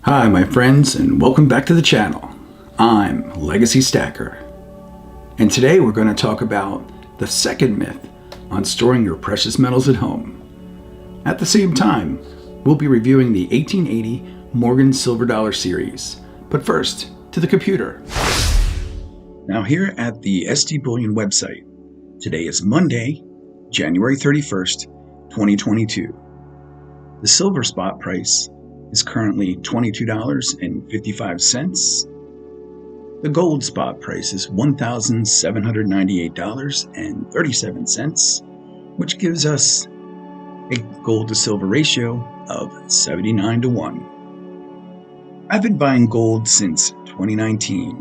Hi my friends, and welcome back to the channel. I'm Legacy Stacker, and today we're going to talk about the second myth on storing your precious metals at home. At the same time, we'll be reviewing the 1880 Morgan Silver Dollar series. But first, to the computer. Now here at the SD Bullion website, today is Monday, January 31st, 2022. The silver spot price is currently $22.55. The gold spot price is $1,798.37, which gives us a gold to silver ratio of 79-1. I've been buying gold since 2019,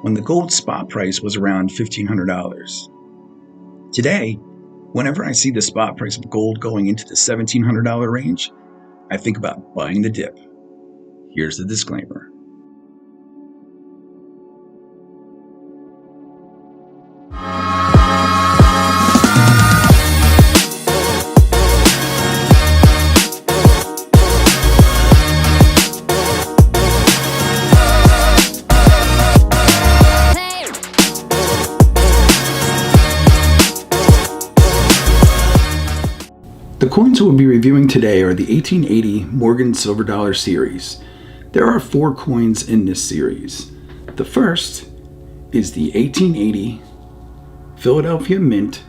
when the gold spot price was around $1,500. Today, whenever I see the spot price of gold going into the $1,700 range, I think about buying the dip. Here's the disclaimer. The coins we'll be reviewing today are the 1880 Morgan Silver Dollar series. There are 4 coins in this series. The first is the 1880 Philadelphia Mint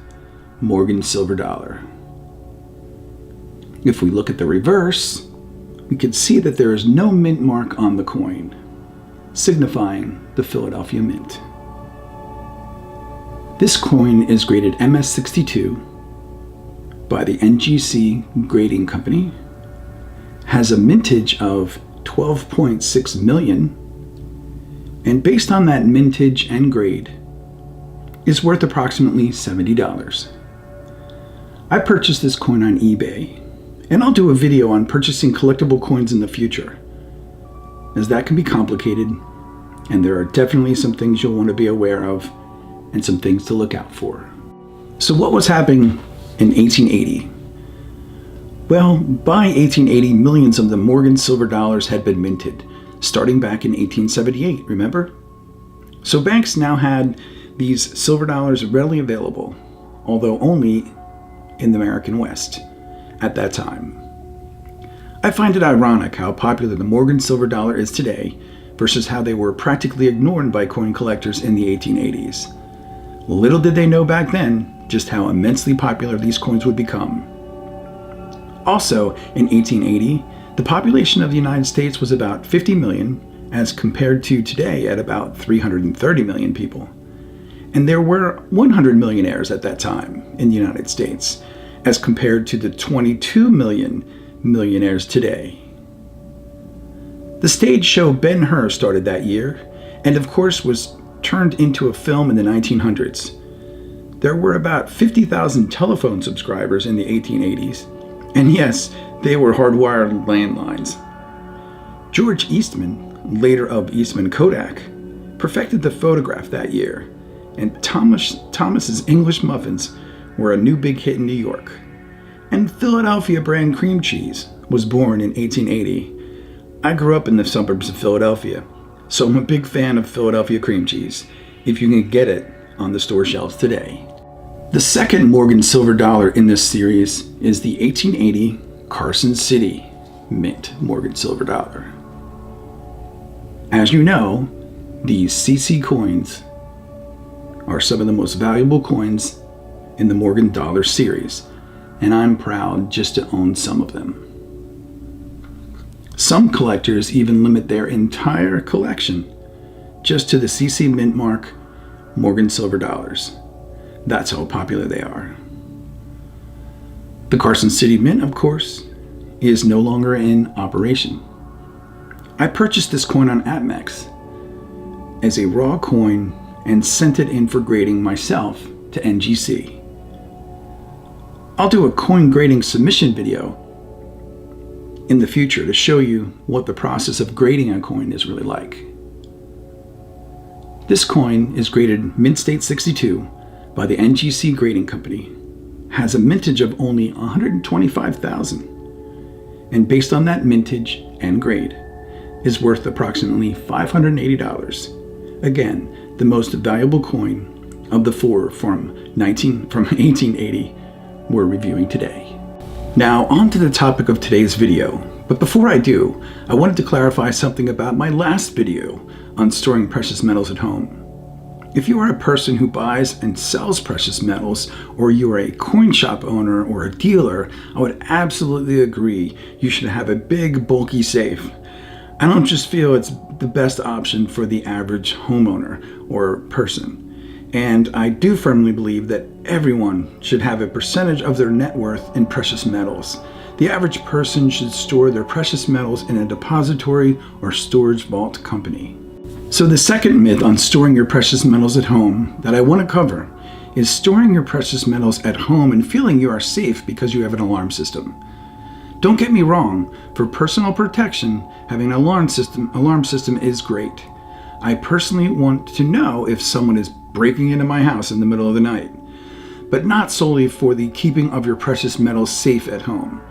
Morgan Silver Dollar. If we look at the reverse, we can see that there is no mint mark on the coin, signifying the Philadelphia Mint. This coin is graded MS62 by the NGC Grading Company, has a mintage of 12.6 million, and based on that mintage and grade, is worth approximately $70. I purchased this coin on eBay, and I'll do a video on purchasing collectible coins in the future, as that can be complicated, and there are definitely some things you'll want to be aware of, and some things to look out for. So what was happening in 1880? Well, by 1880, millions of the Morgan Silver Dollars had been minted, starting back in 1878, remember? So banks now had these silver dollars readily available, although only in the American West at that time. I find it ironic how popular the Morgan Silver Dollar is today versus how they were practically ignored by coin collectors in the 1880s. Little did they know back then just how immensely popular these coins would become. Also, in 1880, the population of the United States was about 50 million, as compared to today at about 330 million people. And there were 100 millionaires at that time in the United States, as compared to the 22 million millionaires today. The stage show Ben-Hur started that year, and of course was turned into a film in the 1900s. There were about 50,000 telephone subscribers in the 1880s, and yes, they were hardwired landlines. George Eastman, later of Eastman Kodak, perfected the photograph that year, and Thomas's English muffins were a new big hit in New York. And Philadelphia brand cream cheese was born in 1880. I grew up in the suburbs of Philadelphia, so I'm a big fan of Philadelphia cream cheese, if you can get it on the store shelves today. The second Morgan Silver Dollar in this series is the 1880 Carson City Mint Morgan Silver Dollar. As you know, these CC coins are some of the most valuable coins in the Morgan Dollar series, and I'm proud just to own some of them. Some collectors even limit their entire collection just to the CC Mint Mark Morgan Silver Dollars. That's how popular they are. The Carson City Mint, of course, is no longer in operation. I purchased this coin on APMEX as a raw coin and sent it in for grading myself to NGC. I'll do a coin grading submission video in the future to show you what the process of grading a coin is really like. This coin is graded Mint State 62 by the NGC Grading Company, has a mintage of only 125,000, and based on that mintage and grade, is worth approximately $580. Again, the most valuable coin of the four from 1880 we're reviewing today. Now, on to the topic of today's video. But before I do, I wanted to clarify something about my last video on storing precious metals at home. If you are a person who buys and sells precious metals, or you are a coin shop owner or a dealer, I would absolutely agree you should have a big, bulky safe. I don't just feel it's the best option for the average homeowner or person. And I do firmly believe that everyone should have a percentage of their net worth in precious metals. The average person should store their precious metals in a depository or storage vault company. So the second myth on storing your precious metals at home that I want to cover is storing your precious metals at home and feeling you are safe because you have an alarm system. Don't get me wrong, for personal protection, having an alarm system is great. I personally want to know if someone is breaking into my house in the middle of the night, but not solely for the keeping of your precious metals safe at home.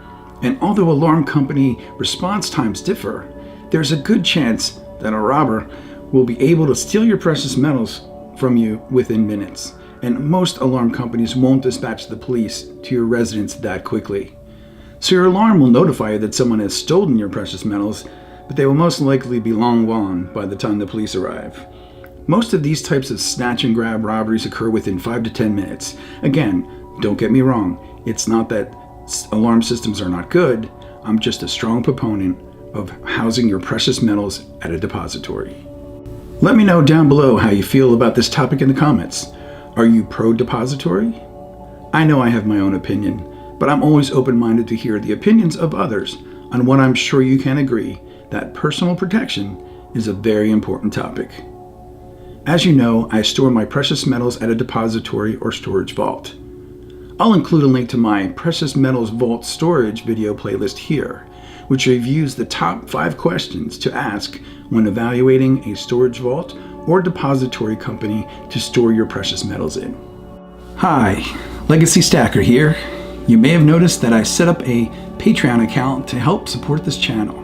And although alarm company response times differ, there's a good chance that a robber will be able to steal your precious metals from you within minutes. And most alarm companies won't dispatch the police to your residence that quickly. So your alarm will notify you that someone has stolen your precious metals, but they will most likely be long gone by the time the police arrive. Most of these types of snatch and grab robberies occur within 5 to 10 minutes. Again, don't get me wrong, it's not that alarm systems are not good, I'm just a strong proponent of housing your precious metals at a depository. Let me know down below how you feel about this topic in the comments. Are you pro-depository? I know I have my own opinion, but I'm always open-minded to hear the opinions of others on what I'm sure you can agree that personal protection is a very important topic. As you know, I store my precious metals at a depository or storage vault. I'll include a link to my Precious Metals Vault Storage video playlist here, which reviews the top 5 questions to ask when evaluating a storage vault or depository company to store your precious metals in. Hi, Legacy Stacker here. You may have noticed that I set up a Patreon account to help support this channel.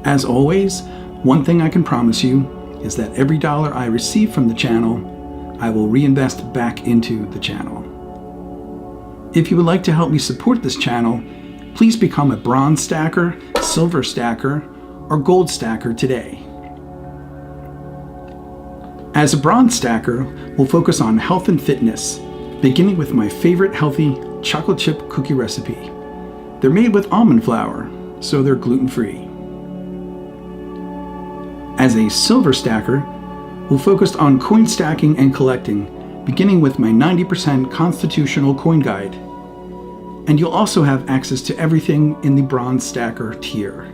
As always, one thing I can promise you is that every dollar I receive from the channel, I will reinvest back into the channel. If you would like to help me support this channel, please become a bronze stacker, silver stacker, or gold stacker today. As a bronze stacker, we'll focus on health and fitness, beginning with my favorite healthy chocolate chip cookie recipe. They're made with almond flour, so they're gluten-free. As a silver stacker, we'll focus on coin stacking and collecting, beginning with my 90% constitutional coin guide. And you'll also have access to everything in the bronze stacker tier.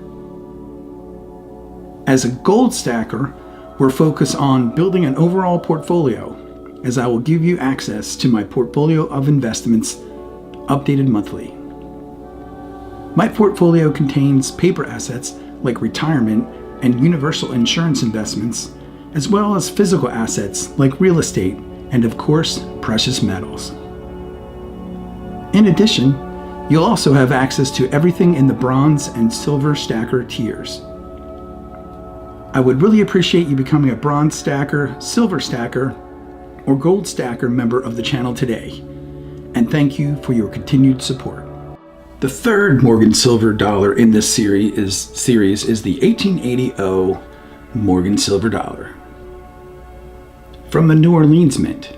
As a gold stacker, we're focused on building an overall portfolio, as I will give you access to my portfolio of investments updated monthly. My portfolio contains paper assets like retirement and universal insurance investments, as well as physical assets like real estate and, of course, precious metals. In addition, you'll also have access to everything in the bronze and silver stacker tiers. I would really appreciate you becoming a bronze stacker, silver stacker, or gold stacker member of the channel today, and thank you for your continued support. The third Morgan Silver dollar in this series is the 1880 Morgan Silver dollar from the New Orleans Mint.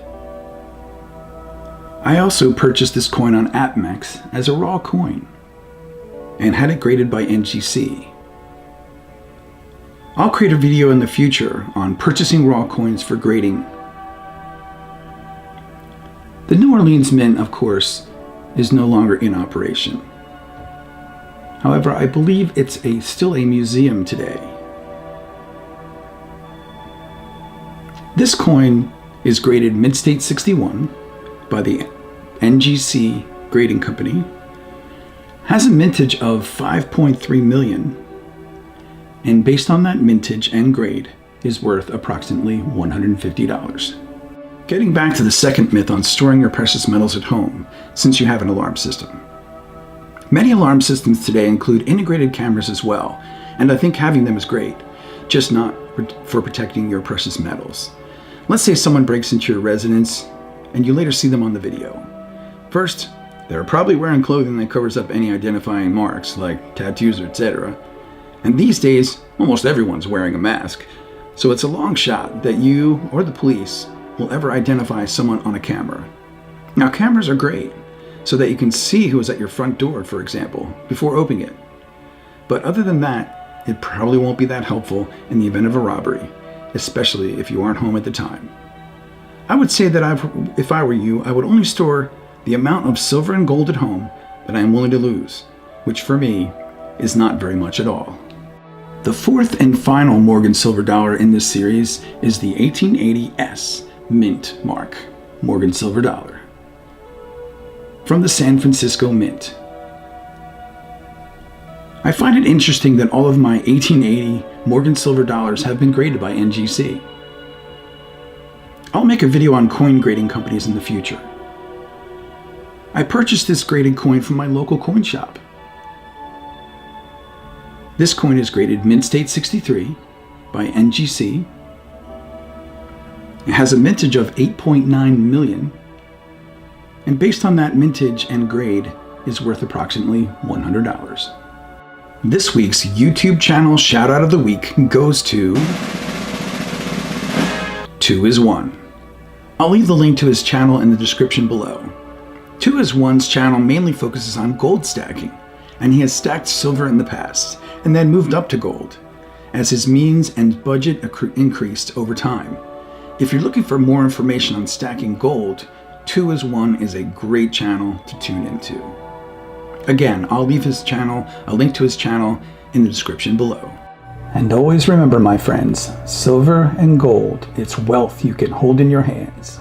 I also purchased this coin on AppMex as a raw coin and had it graded by NGC. I'll create a video in the future on purchasing raw coins for grading. The New Orleans Mint, of course, is no longer in operation. However, I believe it's still a museum today. This coin is graded Mid-State 61 by the NGC Grading Company, has a mintage of 5.3 million, and based on that mintage and grade, is worth approximately $150. Getting back to the second myth on storing your precious metals at home, since you have an alarm system. Many alarm systems today include integrated cameras as well, And I think having them is great, just not for protecting your precious metals. Let's say someone breaks into your residence and you later see them on the video. First, they're probably wearing clothing that covers up any identifying marks like tattoos or etc. And these days, almost everyone's wearing a mask. So it's a long shot that you or the police will ever identify someone on a camera. Now, cameras are great so that you can see who is at your front door, for example, before opening it. But other than that, it probably won't be that helpful in the event of a robbery, especially if you aren't home at the time. I would say that if I were you, I would only store the amount of silver and gold at home that I am willing to lose, which for me is not very much at all. The fourth and final Morgan silver dollar in this series is the 1880S Mint mark Morgan silver dollar from the San Francisco Mint. I find it interesting that all of my 1880 Morgan silver dollars have been graded by NGC. I'll make a video on coin grading companies in the future. I purchased this graded coin from my local coin shop. This coin is graded Mint State 63 by NGC. It has a mintage of 8.9 million, and based on that mintage and grade is worth approximately $100. This week's YouTube channel shout out of the week goes to 2is1. I'll leave the link to his channel in the description below. 2is1's channel mainly focuses on gold stacking, and he has stacked silver in the past and then moved up to gold as his means and budget increased over time. If you're looking for more information on stacking gold, 2is1 is a great channel to tune into. Again, I'll leave a link to his channel in the description below. And always remember, my friends, silver and gold, it's wealth you can hold in your hands.